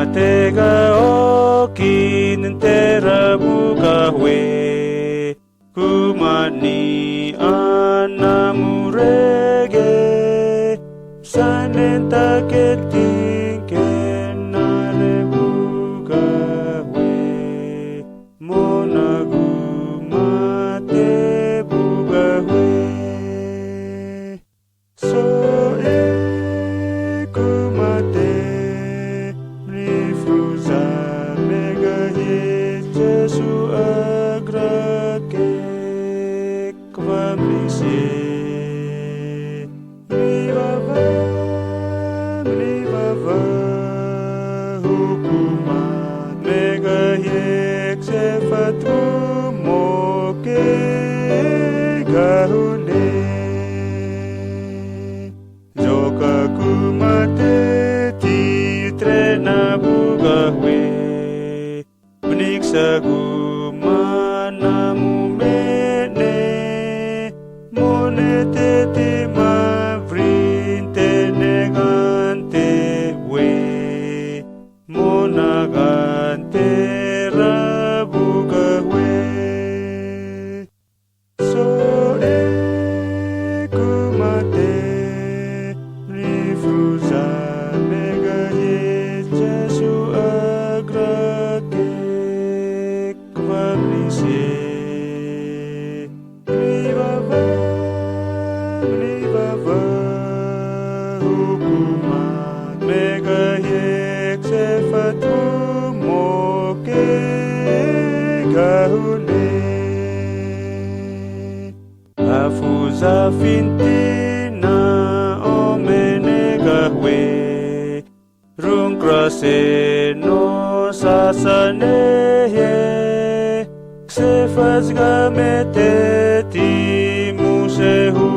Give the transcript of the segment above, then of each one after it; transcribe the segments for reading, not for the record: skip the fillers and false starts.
matega okin tera bukawe kumani anamurege sanen taketing kenare bukawe monagu mate bukawe so kumate rifruza mega Jesu agrake kvamisie Rivava hukumat mega yeksefatu moke gahune joka kumate titrena bugahwe meniksa gumanamu mene monetete mavrinte negante we monagante rabugahwe so kumate rifruza mega Jesu agrake kvamisie Rivava hukumat mega yeksefatu moke gahune afuza fintina omene gahwe rung krase no sasanehe ksefaz gamete timusehu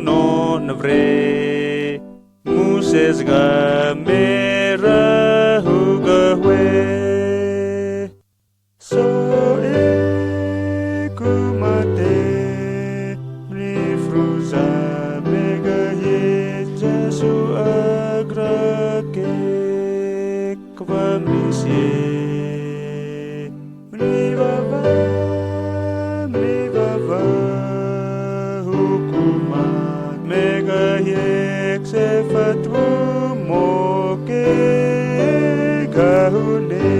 no navre muses gamera hugahwe so kumate rifruza mega Jesu agrake kvamisie Rivava hukumat mega yeksefatu moke gahune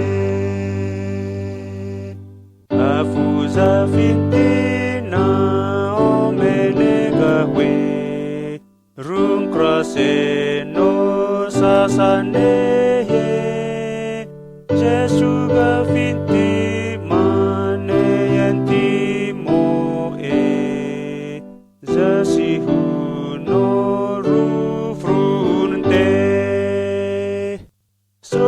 afuza fintina omene gahwe rung krase no sasanehe Jesu gafinti mane yanti moe zasihu no rufrunte so